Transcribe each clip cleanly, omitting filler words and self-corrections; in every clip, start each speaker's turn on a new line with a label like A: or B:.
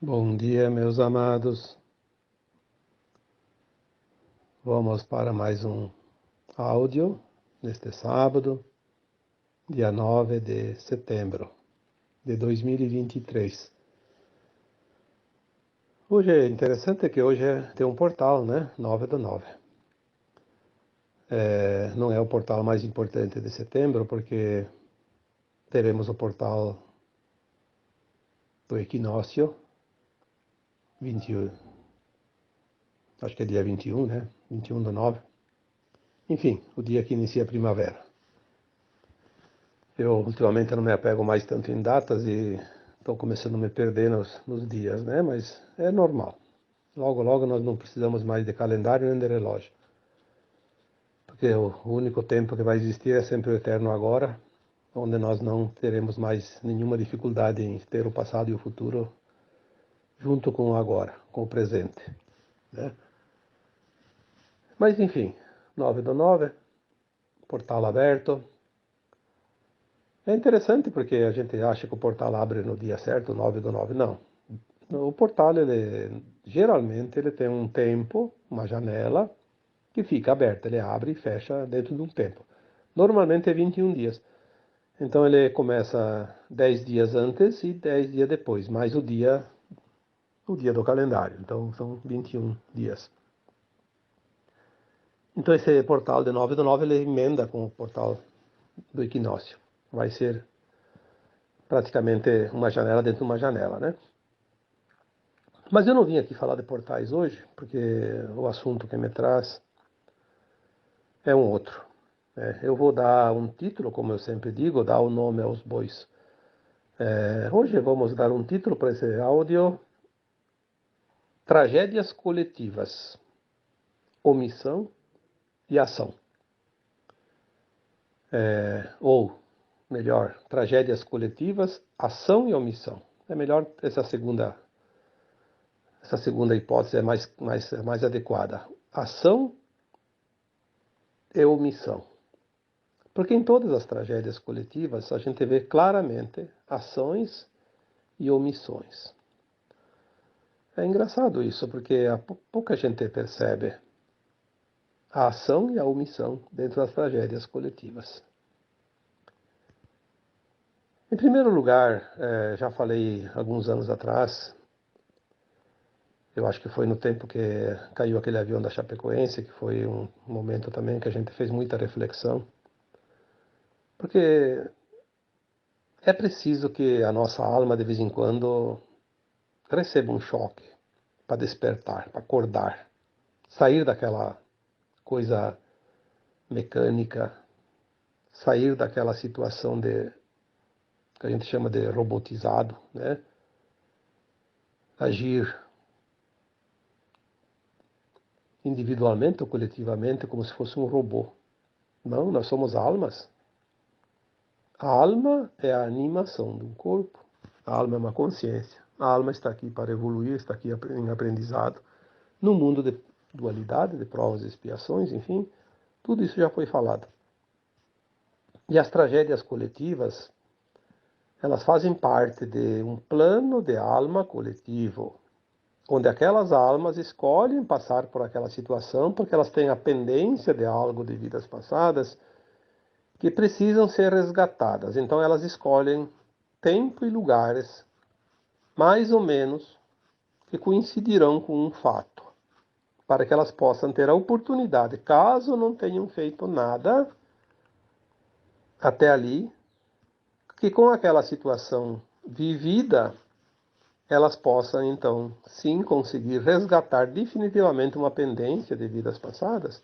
A: Bom dia, meus amados. Vamos para mais um áudio neste sábado, dia 9 de setembro de 2023. Hoje é interessante que hoje tem um portal, né? 9 do 9. Não é o portal mais importante de setembro, porque teremos o portal do equinócio, 21, acho que é dia 21, né? 21 do 9. Enfim, o dia que inicia a primavera. Eu ultimamente não me apego mais tanto em datas e estou começando a me perder nos dias, né? Mas é normal. Logo, logo nós não precisamos mais de calendário nem de relógio. Porque o único tempo que vai existir é sempre o eterno agora, onde nós não teremos mais nenhuma dificuldade em ter o passado e o futuro junto com o agora, com o presente, né? Mas enfim, 9 do 9, portal aberto. É interessante porque a gente acha que o portal abre no dia certo, 9 do 9. Não. O portal, geralmente, ele tem um tempo, uma janela, que fica aberta. Ele abre e fecha dentro de um tempo. Normalmente é 21 dias. Então ele começa 10 dias antes e 10 dias depois, mais o dia do calendário. Então são 21 dias. Então esse portal de 9 do 9 ele emenda com o portal do equinócio. Vai ser praticamente uma janela dentro de uma janela, né? Mas eu não vim aqui falar de portais hoje, porque o assunto que me traz é um outro. Eu vou dar um título, como eu sempre digo, dar o nome aos bois. Hoje vamos dar um título para esse áudio: Tragédias coletivas, omissão e ação. Ou, melhor, tragédias coletivas, ação e omissão. É melhor essa segunda hipótese é mais adequada. Ação e omissão. Porque em todas as tragédias coletivas a gente vê claramente ações e omissões. É engraçado isso, porque pouca gente percebe a ação e a omissão dentro das tragédias coletivas. Em primeiro lugar, já falei alguns anos atrás, eu acho que foi no tempo que caiu aquele avião da Chapecoense, que foi um momento também que a gente fez muita reflexão, porque é preciso que a nossa alma, de vez em quando, receba um choque para despertar, para acordar, sair daquela coisa mecânica, sair daquela situação que a gente chama de robotizado, né? Agir individualmente ou coletivamente como se fosse um robô. Não, nós somos almas. A alma é a animação de um corpo. A alma é uma consciência. A alma está aqui para evoluir, está aqui em aprendizado. No mundo de dualidade, de provas e expiações, enfim, tudo isso já foi falado. E as tragédias coletivas, elas fazem parte de um plano de alma coletivo, onde aquelas almas escolhem passar por aquela situação porque elas têm a pendência de algo de vidas passadas que precisam ser resgatadas. Então elas escolhem tempo e lugares mais ou menos que coincidirão com um fato, para que elas possam ter a oportunidade, caso não tenham feito nada até ali, que com aquela situação vivida elas possam então sim conseguir resgatar definitivamente uma pendência de vidas passadas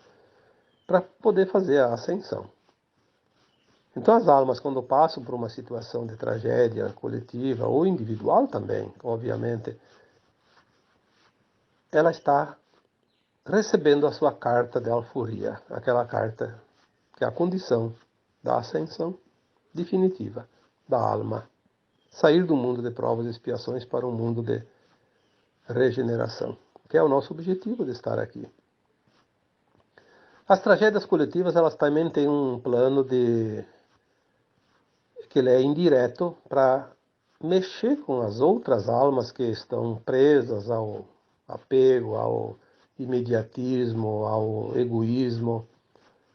A: para poder fazer a ascensão. Então as almas, quando passam por uma situação de tragédia coletiva ou individual também, obviamente, ela está recebendo a sua carta de alforria, aquela carta que é a condição da ascensão definitiva da alma. Sair do mundo de provas e expiações para um mundo de regeneração, que é o nosso objetivo de estar aqui. As tragédias coletivas, elas também têm um plano que ele é indireto para mexer com as outras almas que estão presas ao apego, ao imediatismo, ao egoísmo,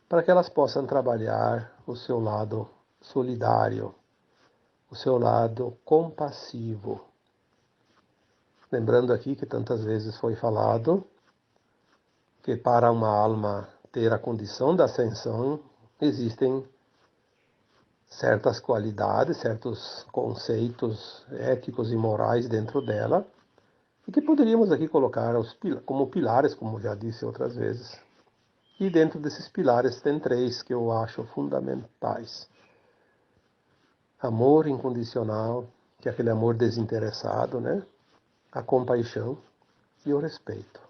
A: para que elas possam trabalhar o seu lado solidário, o seu lado compassivo. Lembrando aqui que tantas vezes foi falado que para uma alma ter a condição da ascensão, existem certas qualidades, certos conceitos éticos e morais dentro dela, e que poderíamos aqui colocar como pilares, como já disse outras vezes. E dentro desses pilares tem 3 que eu acho fundamentais. Amor incondicional, que é aquele amor desinteressado, né? A compaixão e o respeito.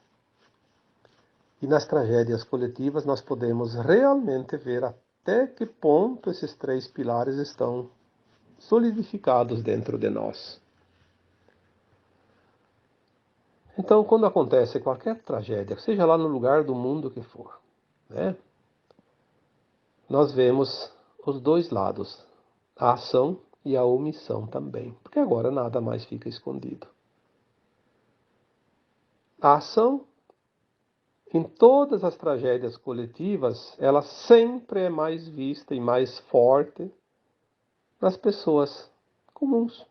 A: E nas tragédias coletivas nós podemos realmente ver até que ponto esses 3 pilares estão solidificados dentro de nós. Então, quando acontece qualquer tragédia, seja lá no lugar do mundo que for, né? Nós vemos os 2 lados, a ação e a omissão também, porque agora nada mais fica escondido. A ação, em todas as tragédias coletivas, ela sempre é mais vista e mais forte nas pessoas comuns,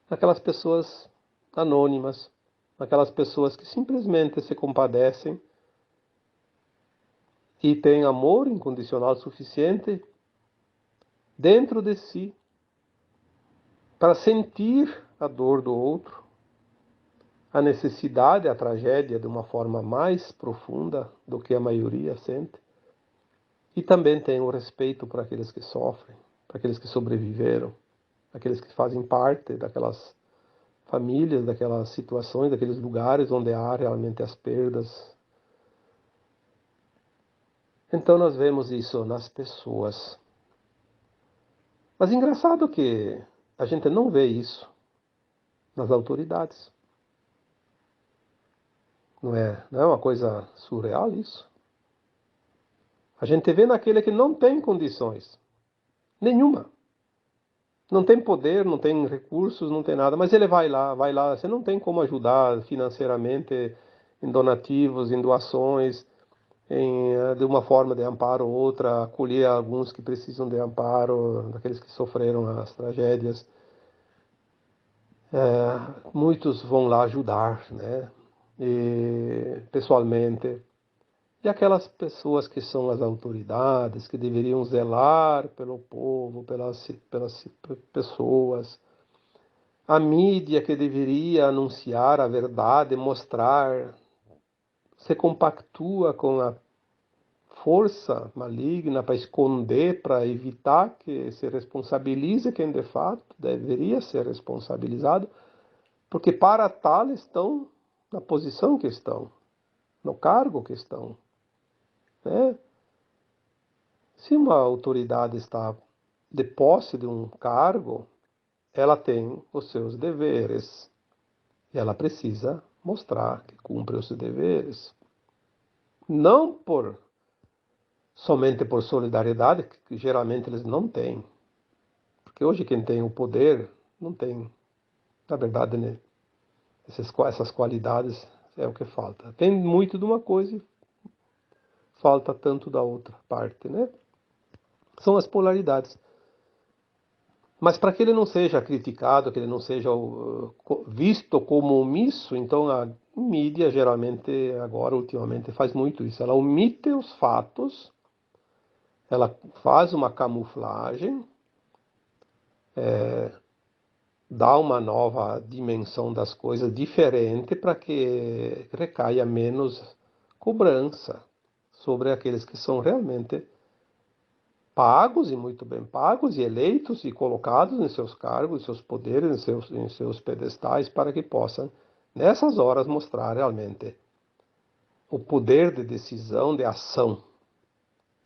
A: naquelas pessoas anônimas, naquelas pessoas que simplesmente se compadecem e têm amor incondicional suficiente dentro de si para sentir a dor do outro, a necessidade, a tragédia de uma forma mais profunda do que a maioria sente. E também tem o respeito por aqueles que sofrem, para aqueles que sobreviveram, aqueles que fazem parte daquelas famílias, daquelas situações, daqueles lugares onde há realmente as perdas. Então nós vemos isso nas pessoas. Mas engraçado que a gente não vê isso nas autoridades. Não é uma coisa surreal isso? A gente vê naquele que não tem condições nenhuma. Não tem poder, não tem recursos, não tem nada, mas ele vai lá. Você não tem como ajudar financeiramente em donativos, em doações, de uma forma de amparo ou outra, acolher alguns que precisam de amparo, daqueles que sofreram as tragédias. Muitos vão lá ajudar, né? E, pessoalmente. E aquelas pessoas que são as autoridades, que deveriam zelar pelo povo, pelas pessoas, a mídia que deveria anunciar a verdade, mostrar, se compactua com a força maligna para esconder, para evitar que se responsabilize quem de fato deveria ser responsabilizado, porque para tal estão na posição que estão, no cargo que estão, né? Se uma autoridade está de posse de um cargo, ela tem os seus deveres e ela precisa mostrar que cumpre os seus deveres. Não somente por solidariedade, que geralmente eles não têm. Porque hoje quem tem o poder não tem, na verdade, né, essas qualidades é o que falta. Tem muito de uma coisa e falta tanto da outra parte, né? São as polaridades. Mas para que ele não seja criticado, que ele não seja visto como omisso, então a mídia geralmente, agora, ultimamente, faz muito isso. Ela omite os fatos, ela faz uma camuflagem, dá uma nova dimensão das coisas diferente para que recaia menos cobrança sobre aqueles que são realmente pagos e muito bem pagos e eleitos e colocados em seus cargos, em seus poderes, em seus pedestais, para que possam, nessas horas, mostrar realmente o poder de decisão, de ação.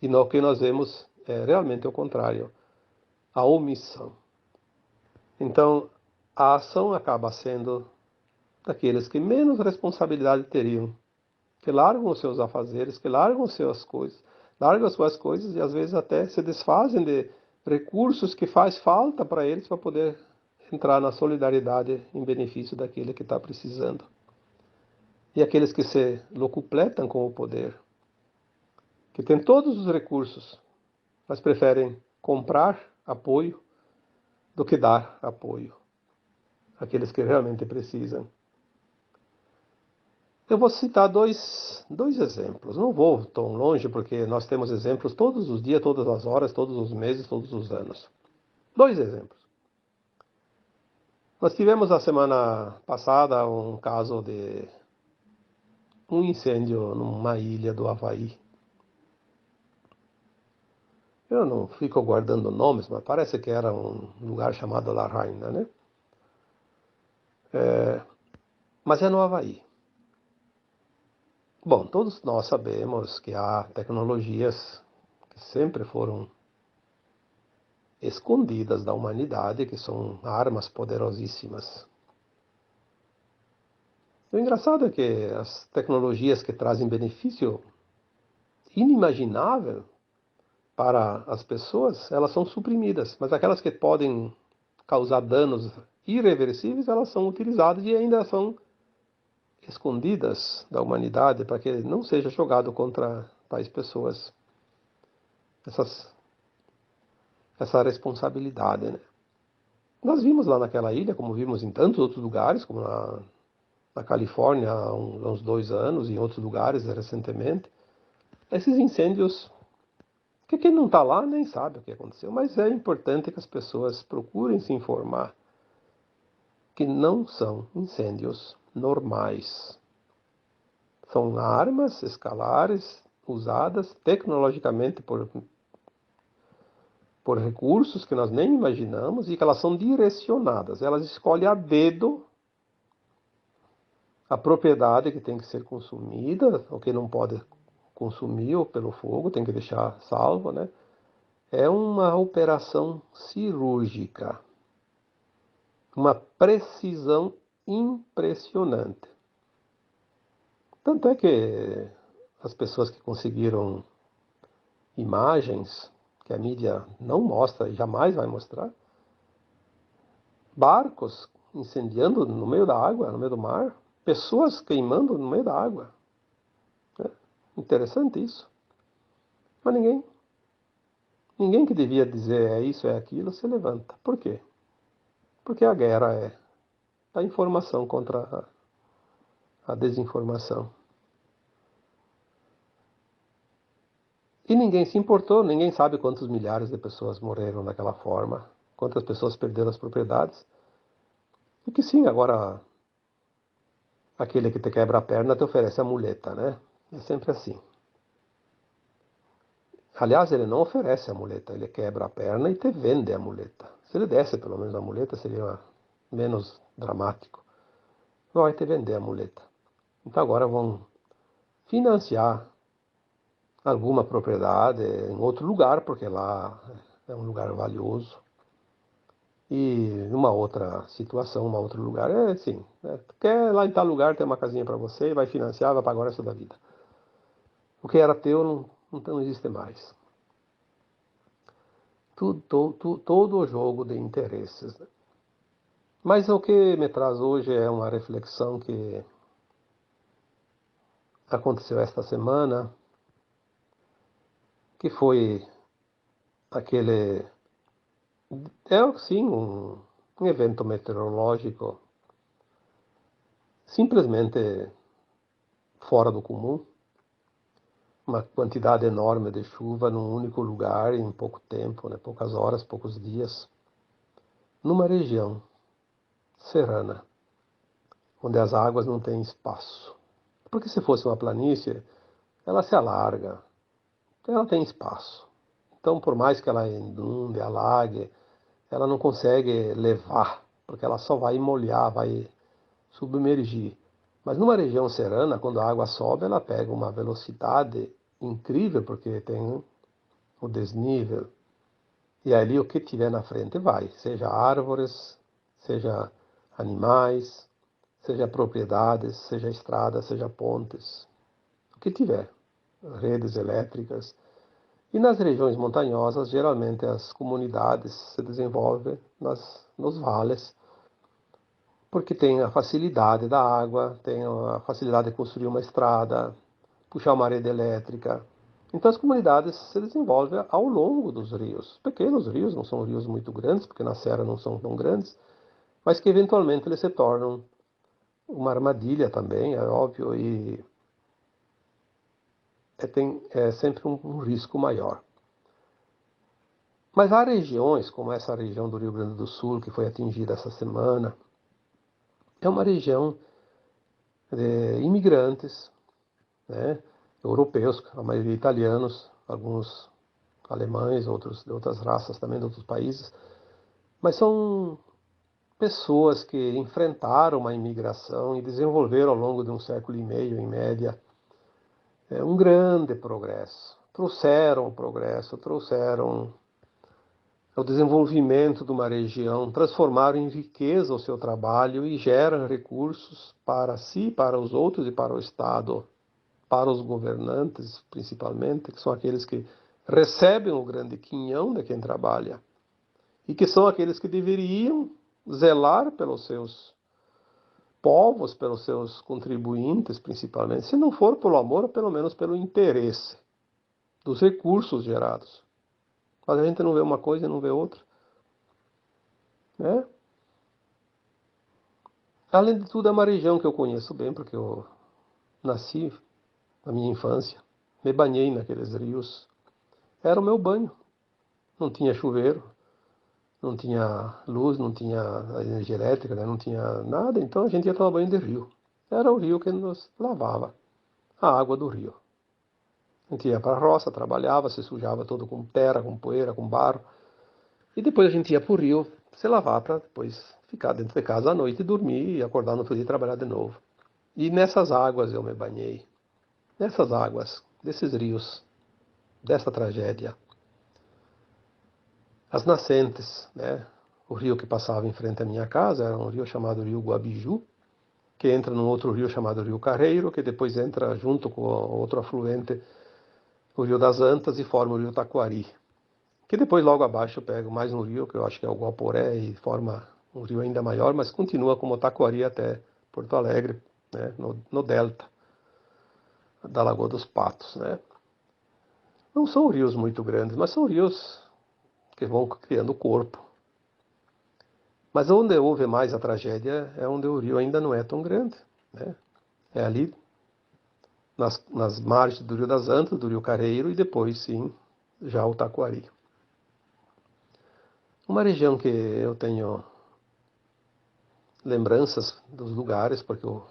A: E no que nós vemos é realmente o contrário, a omissão. Então, a ação acaba sendo daqueles que menos responsabilidade teriam, que largam os seus afazeres, que largam as suas coisas, largam as suas coisas e às vezes até se desfazem de recursos que faz falta para eles para poder entrar na solidariedade em benefício daquele que está precisando. E aqueles que se locupletam com o poder, que têm todos os recursos, mas preferem comprar apoio do que dar apoio àqueles que realmente precisam. Eu vou citar dois exemplos. Não vou tão longe, porque nós temos exemplos todos os dias, todas as horas, todos os meses, todos os anos. Dois exemplos. Nós tivemos a semana passada um caso de um incêndio numa ilha do Havaí. Eu não fico guardando nomes, mas parece que era um lugar chamado Lahaina, né? Mas é no Havaí. Bom, todos nós sabemos que há tecnologias que sempre foram escondidas da humanidade, que são armas poderosíssimas. O engraçado é que as tecnologias que trazem benefício inimaginável para as pessoas, elas são suprimidas, mas aquelas que podem causar danos irreversíveis, elas são utilizadas e ainda são escondidas da humanidade para que não seja jogado contra tais pessoas essa responsabilidade, né? Nós vimos lá naquela ilha, como vimos em tantos outros lugares, como na Califórnia há uns 2 anos, e em outros lugares recentemente, esses incêndios, que quem não está lá nem sabe o que aconteceu, mas é importante que as pessoas procurem se informar que não são incêndios normais. São armas escalares usadas tecnologicamente por recursos que nós nem imaginamos e que elas são direcionadas. Elas escolhem a dedo a propriedade que tem que ser consumida, ou que não pode consumir ou pelo fogo, tem que deixar salvo, né? É uma operação cirúrgica, uma precisão impressionante. Tanto é que as pessoas que conseguiram imagens que a mídia não mostra e jamais vai mostrar, barcos incendiando no meio da água, no meio do mar, pessoas queimando no meio da água. É interessante isso. Mas ninguém que devia dizer é isso, é aquilo, se levanta. Por quê? Porque a guerra é a informação contra a desinformação. E ninguém se importou, ninguém sabe quantos milhares de pessoas morreram daquela forma, quantas pessoas perderam as propriedades. E que sim, agora aquele que te quebra a perna te oferece a muleta, né? É sempre assim. Aliás, ele não oferece a muleta, ele quebra a perna e te vende a muleta. Se ele desse pelo menos a muleta, seria menos dramático. Vai te vender a muleta. Então agora vão financiar alguma propriedade em outro lugar, porque lá é um lugar valioso. E numa outra situação, um outro lugar, é assim, quer lá em tal lugar ter uma casinha para você, vai financiar, vai pagar o resto da vida. O que era teu não existe mais. Todo o jogo de interesses, né? Mas o que me traz hoje é uma reflexão que aconteceu esta semana, que foi aquele, sim, um evento meteorológico simplesmente fora do comum, uma quantidade enorme de chuva num único lugar em pouco tempo, né, poucas horas, poucos dias, numa região serrana, onde as águas não têm espaço. Porque se fosse uma planície, ela se alarga, ela tem espaço. Então, por mais que ela inunde, alague, ela não consegue levar, porque ela só vai molhar, vai submergir. Mas numa região serrana, quando a água sobe, ela pega uma velocidade incrível, porque tem o desnível. E ali o que tiver na frente vai, seja árvores, seja animais, seja propriedades, seja estradas, seja pontes, o que tiver, redes elétricas. E nas regiões montanhosas, geralmente as comunidades se desenvolvem nos vales, porque tem a facilidade da água, tem a facilidade de construir uma estrada, puxar uma rede elétrica. Então as comunidades se desenvolvem ao longo dos rios. Pequenos rios, não são rios muito grandes, porque na serra não são tão grandes, mas que eventualmente eles se tornam uma armadilha também, é óbvio, e tem sempre um risco maior. Mas há regiões, como essa região do Rio Grande do Sul, que foi atingida essa semana, é uma região de imigrantes, né, europeus, a maioria italianos, alguns alemães, outros de outras raças também, de outros países, mas são pessoas que enfrentaram uma imigração e desenvolveram ao longo de um século e meio, em média, um grande progresso. Trouxeram o progresso, trouxeram o desenvolvimento de uma região, transformaram em riqueza o seu trabalho e geram recursos para si, para os outros e para o Estado, para os governantes, principalmente, que são aqueles que recebem o grande quinhão de quem trabalha e que são aqueles que deveriam zelar pelos seus povos, pelos seus contribuintes, principalmente, se não for pelo amor, pelo menos pelo interesse dos recursos gerados. Mas a gente não vê uma coisa e não vê outra, né? Além de tudo, é uma região que eu conheço bem, porque eu nasci na minha infância, me banhei naqueles rios. Era o meu banho. Não tinha chuveiro, não tinha luz, não tinha energia elétrica, né? Não tinha nada, então a gente ia tomar banho de rio. Era o rio que nos lavava, a água do rio. A gente ia para a roça, trabalhava, se sujava todo com terra, com poeira, com barro. E depois a gente ia para o rio se lavar para depois ficar dentro de casa à noite e dormir e acordar no outro dia e trabalhar de novo. E nessas águas eu me banhei. Nessas águas, desses rios, dessa tragédia. As nascentes, né? O rio que passava em frente à minha casa era um rio chamado Rio Guabiju, que entra num outro rio chamado Rio Carreiro, que depois entra junto com outro afluente, o Rio das Antas, e forma o Rio Taquari. Que depois, logo abaixo, pega mais um rio, que eu acho que é o Guaporé, e forma um rio ainda maior, mas continua como Taquari até Porto Alegre, né? No delta da Lagoa dos Patos, né? Não são rios muito grandes, mas são rios que vão criando corpo. Mas onde houve mais a tragédia é onde o rio ainda não é tão grande, né? É ali nas margens do Rio das Antas, do Rio Careiro e depois, sim, já o Taquari. Uma região que eu tenho lembranças dos lugares, porque eu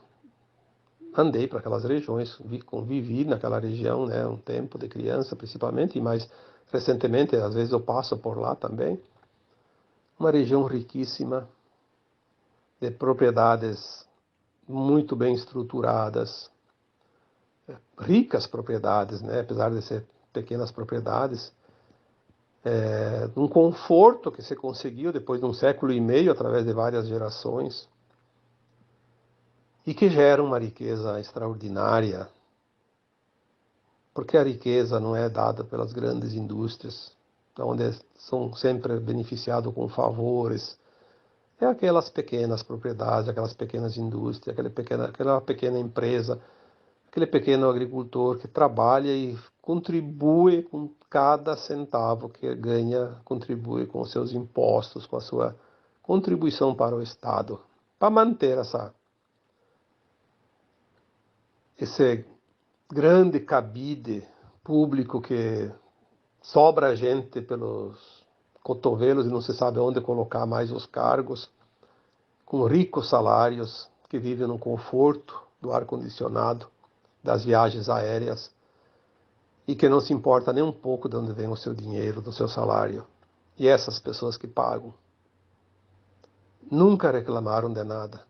A: andei para aquelas regiões, convivi naquela região, né, um tempo de criança principalmente, e mais recentemente, às vezes eu passo por lá também. Uma região riquíssima, de propriedades muito bem estruturadas, ricas propriedades, né, apesar de ser pequenas propriedades, um conforto que se conseguiu depois de um século e meio, através de várias gerações, e que gera uma riqueza extraordinária, porque a riqueza não é dada pelas grandes indústrias, onde são sempre beneficiados com favores. É aquelas pequenas propriedades, aquelas pequenas indústrias, aquela pequena empresa, aquele pequeno agricultor que trabalha e contribui com cada centavo que ganha, contribui com os seus impostos, com a sua contribuição para o Estado, para manter esse grande cabide público que sobra gente pelos cotovelos e não se sabe onde colocar mais os cargos, com ricos salários, que vivem no conforto do ar-condicionado, das viagens aéreas, e que não se importa nem um pouco de onde vem o seu dinheiro, do seu salário. E essas pessoas que pagam nunca reclamaram de nada.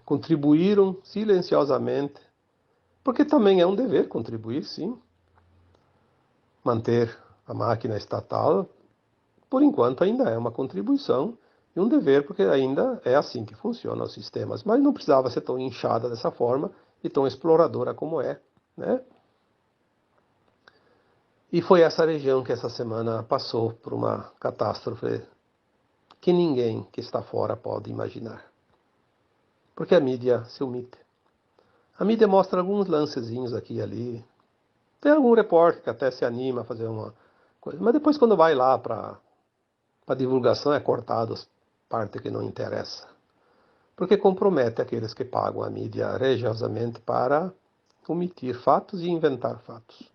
A: Contribuíram silenciosamente, porque também é um dever contribuir, sim. Manter a máquina estatal, por enquanto, ainda é uma contribuição e um dever, porque ainda é assim que funcionam os sistemas. Mas não precisava ser tão inchada dessa forma e tão exploradora como é, né? E foi essa região que essa semana passou por uma catástrofe que ninguém que está fora pode imaginar. Porque a mídia se omite. A mídia mostra alguns lancezinhos aqui e ali. Tem algum repórter que até se anima a fazer uma coisa. Mas depois quando vai lá para divulgação é cortado as partes que não interessa. Porque compromete aqueles que pagam a mídia religiosamente para omitir fatos e inventar fatos.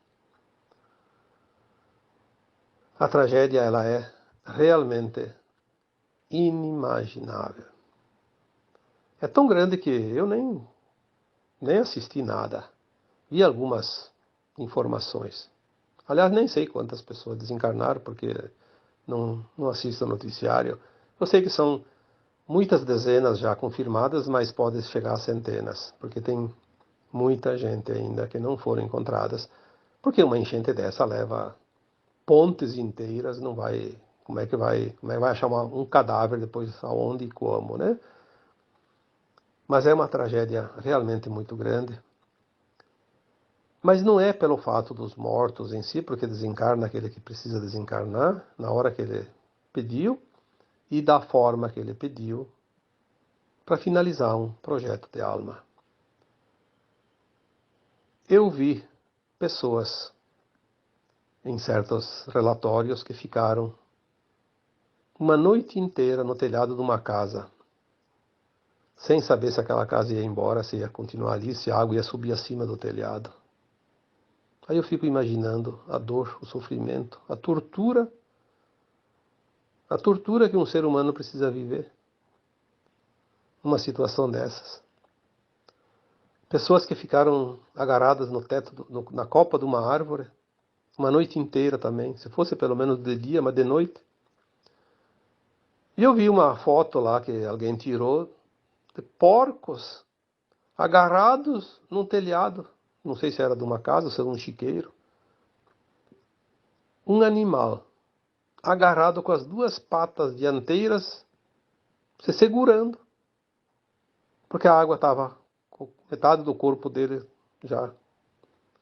A: A tragédia ela é realmente inimaginável. É tão grande que eu nem assisti nada. Vi algumas informações. Aliás, nem sei quantas pessoas desencarnaram, porque não assisto ao noticiário. Eu sei que são muitas dezenas já confirmadas, mas pode chegar a centenas, porque tem muita gente ainda que não foram encontradas. Porque uma enchente dessa leva pontes inteiras, não vai. Como é que vai achar um cadáver depois aonde e como, né? Mas é uma tragédia realmente muito grande. Mas não é pelo fato dos mortos em si, porque desencarna aquele que precisa desencarnar, na hora que ele pediu e da forma que ele pediu, para finalizar um projeto de alma. Eu vi pessoas em certos relatórios que ficaram uma noite inteira no telhado de uma casa, sem saber se aquela casa ia embora, se ia continuar ali, se a água ia subir acima do telhado. Aí eu fico imaginando a dor, o sofrimento, a tortura que um ser humano precisa viver numa situação dessas. Pessoas que ficaram agarradas no teto, na copa de uma árvore, uma noite inteira também, se fosse pelo menos de dia, mas de noite. E eu vi uma foto lá que alguém tirou de porcos agarrados num telhado. Não sei se era de uma casa ou se era um chiqueiro. Um animal agarrado com as duas patas dianteiras, se segurando, porque a água estava com metade do corpo dele já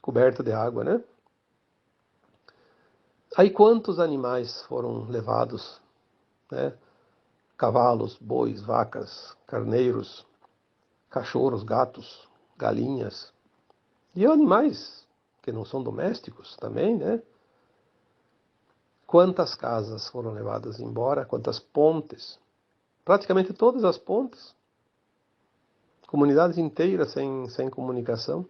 A: coberto de água, né? Aí quantos animais foram levados, né? Cavalos, bois, vacas, carneiros, cachorros, gatos, galinhas e animais que não são domésticos também, né? Quantas casas foram levadas embora, quantas pontes, praticamente todas as pontes, comunidades inteiras sem comunicação.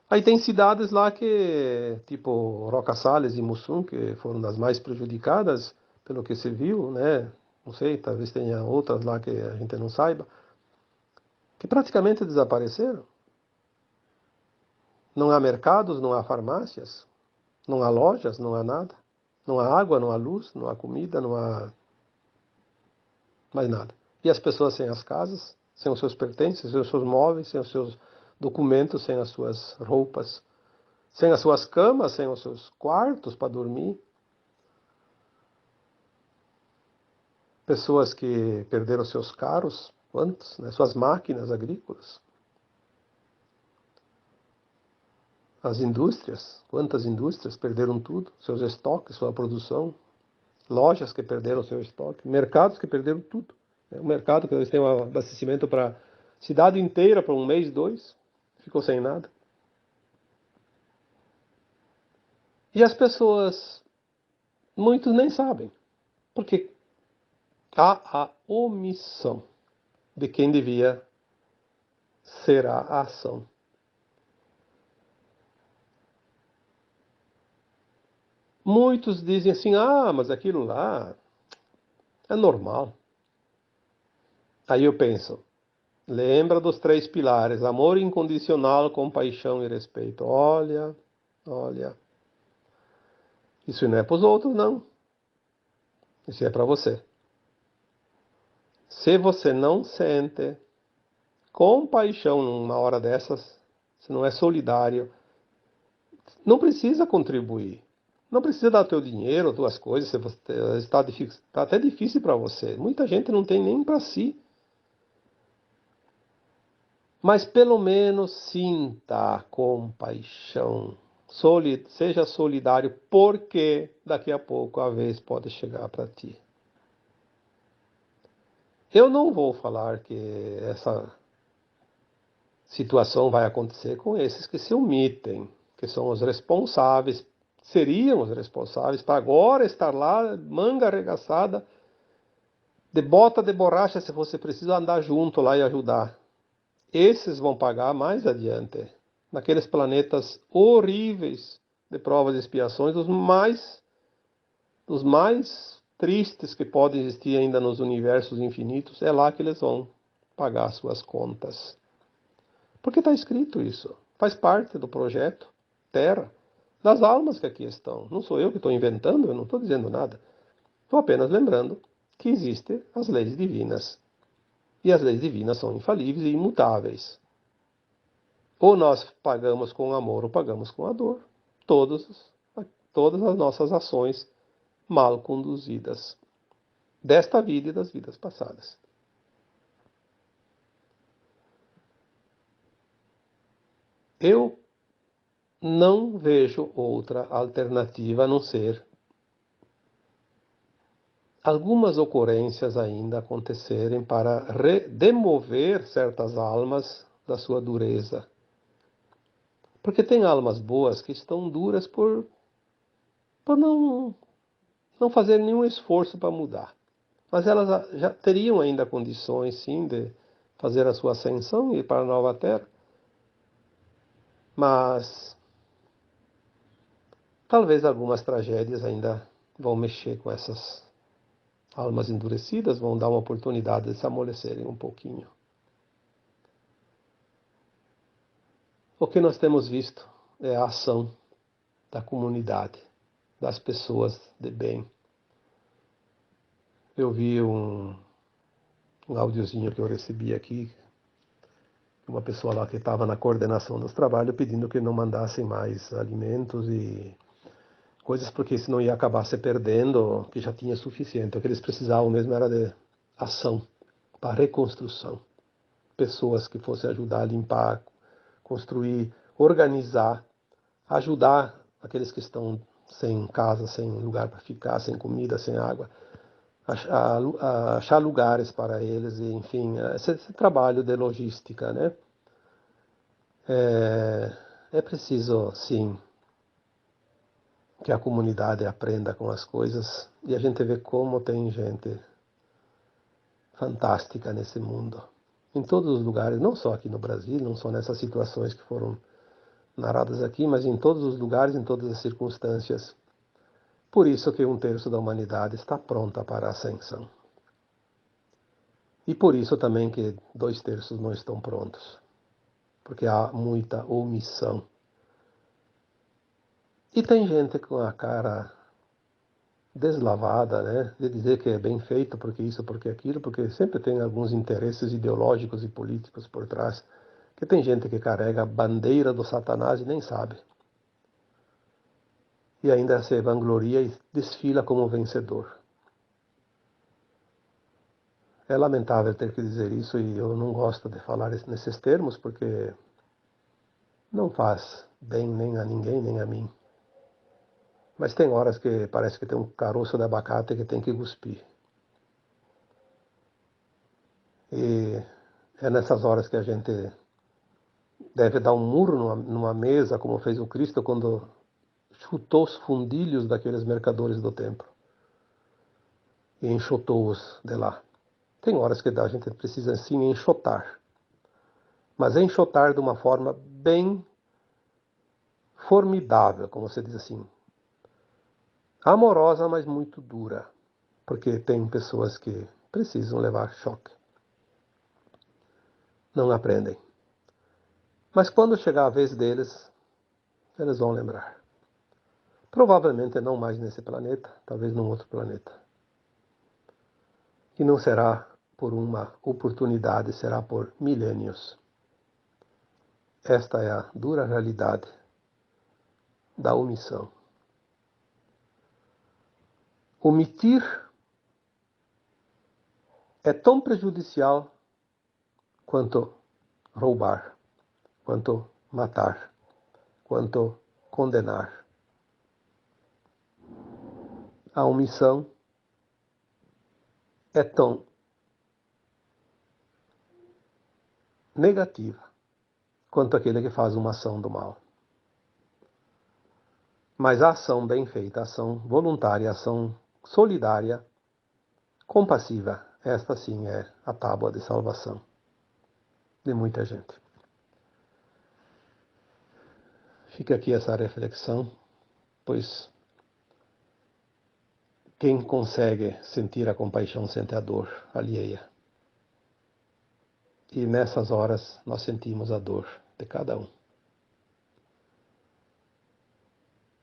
A: Aí tem cidades lá que, tipo Roca Salles e Mussum, que foram das mais prejudicadas, pelo que se viu, né? Não sei, talvez tenha outras lá que a gente não saiba, que praticamente desapareceram. Não há mercados, não há farmácias, não há lojas, não há nada. Não há água, não há luz, não há comida, não há mais nada. E as pessoas sem as casas, sem os seus pertences, sem os seus móveis, sem os seus documentos, sem as suas roupas, sem as suas camas, sem os seus quartos para dormir. Pessoas que perderam seus carros, quantos, né? Suas máquinas agrícolas. As indústrias, quantas indústrias perderam tudo, seus estoques, sua produção. Lojas que perderam seu estoque, mercados que perderam tudo. O mercado que eles têm um abastecimento para a cidade inteira por um mês, dois, ficou sem nada. E as pessoas, muitos nem sabem, porque há a omissão de quem devia ser a ação. Muitos dizem assim, mas aquilo lá é normal. Aí eu penso, lembra dos três pilares, amor incondicional, compaixão e respeito. Olha, isso não é para os outros, não. Isso é para você. Se você não sente compaixão numa hora dessas, se não é solidário, não precisa contribuir. Não precisa dar teu dinheiro, tuas coisas, se você está até difícil para você. Muita gente não tem nem para si. Mas pelo menos sinta a compaixão. Seja solidário, porque daqui a pouco a vez pode chegar para ti. Eu não vou falar que essa situação vai acontecer com esses que se omitem, que são os responsáveis, seriam os responsáveis para agora estar lá, manga arregaçada, de bota de borracha, se você precisa andar junto lá e ajudar. Esses vão pagar mais adiante, naqueles planetas horríveis de provas e expiações, os mais tristes que podem existir ainda nos universos infinitos, é lá que eles vão pagar suas contas. Porque está escrito isso. Faz parte do projeto Terra, das almas que aqui estão. Não sou eu que estou inventando, eu não estou dizendo nada. Estou apenas lembrando que existem as leis divinas. E as leis divinas são infalíveis e imutáveis. Ou nós pagamos com amor ou pagamos com a dor. Todas as nossas ações mal conduzidas. Desta vida e das vidas passadas. Eu não vejo outra alternativa a não ser algumas ocorrências ainda acontecerem para demover certas almas da sua dureza. Porque tem almas boas que estão duras por não fazer nenhum esforço para mudar. Mas elas já teriam ainda condições, sim, de fazer a sua ascensão e ir para a nova terra. Mas talvez algumas tragédias ainda vão mexer com essas almas endurecidas, vão dar uma oportunidade de se amolecerem um pouquinho. O que nós temos visto é a ação da comunidade, das pessoas de bem. Eu vi um áudiozinho que eu recebi aqui, uma pessoa lá que estava na coordenação dos trabalhos pedindo que não mandassem mais alimentos e coisas, porque senão ia acabar se perdendo, que já tinha suficiente. O que eles precisavam mesmo era de ação para reconstrução. Pessoas que fossem ajudar a limpar, construir, organizar, ajudar aqueles que estão sem casa, sem lugar para ficar, sem comida, sem água, a achar lugares para eles, e, enfim, esse trabalho de logística, né? É preciso, sim, que a comunidade aprenda com as coisas e a gente vê como tem gente fantástica nesse mundo. Em todos os lugares, não só aqui no Brasil, não só nessas situações que foram narradas aqui, mas em todos os lugares, em todas as circunstâncias. Por isso que 1/3 da humanidade está pronta para a ascensão. E por isso também que 2/3 não estão prontos. Porque há muita omissão. E tem gente com a cara deslavada, né, de dizer que é bem feito porque isso, porque aquilo, porque sempre tem alguns interesses ideológicos e políticos por trás, que tem gente que carrega a bandeira do Satanás e nem sabe. E ainda se vangloria e desfila como vencedor. É lamentável ter que dizer isso e eu não gosto de falar nesses termos porque não faz bem nem a ninguém, nem a mim. Mas tem horas que parece que tem um caroço de abacate que tem que cuspir. E é nessas horas que a gente deve dar um murro numa mesa, como fez o Cristo quando chutou os fundilhos daqueles mercadores do templo e enxotou-os de lá. Tem horas que a gente precisa sim enxotar, mas enxotar de uma forma bem formidável, como você diz assim, amorosa, mas muito dura, porque tem pessoas que precisam levar choque. Não aprendem. Mas quando chegar a vez deles, eles vão lembrar. Provavelmente não mais nesse planeta, talvez num outro planeta. E não será por uma oportunidade, será por milênios. Esta é a dura realidade da omissão. Omitir é tão prejudicial quanto roubar, quanto matar, quanto condenar. A omissão é tão negativa quanto aquele que faz uma ação do mal. Mas a ação bem feita, a ação voluntária, a ação solidária, compassiva, esta sim é a tábua de salvação de muita gente. Fica aqui essa reflexão, pois quem consegue sentir a compaixão sente a dor alheia. E nessas horas nós sentimos a dor de cada um.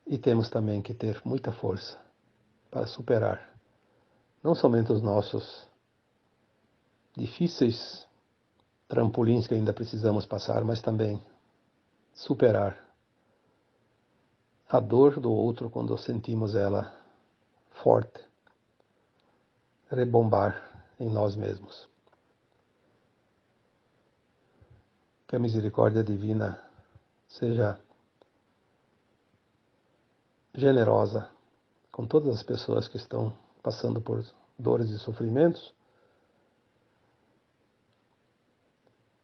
A: E temos também que ter muita força para superar não somente os nossos difíceis trampolins que ainda precisamos passar, mas também superar a dor do outro quando sentimos ela forte, rebombar em nós mesmos. Que a misericórdia divina seja generosa com todas as pessoas que estão passando por dores e sofrimentos,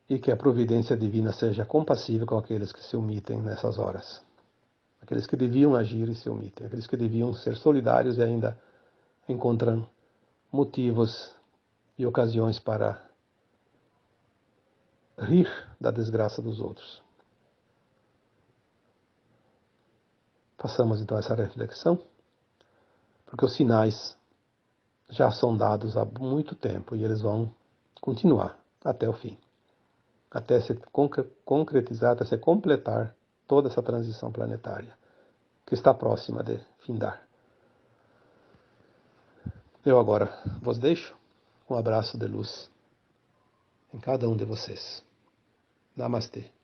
A: e que a providência divina seja compassiva com aqueles que se omitem nessas horas. Aqueles que deviam agir e se omitem. Aqueles que deviam ser solidários e ainda encontram motivos e ocasiões para rir da desgraça dos outros. Façamos então essa reflexão, porque os sinais já são dados há muito tempo e eles vão continuar até o fim, até se concretizar, até se completar toda essa transição planetária que está próxima de findar. Eu agora vos deixo um abraço de luz em cada um de vocês. Namastê.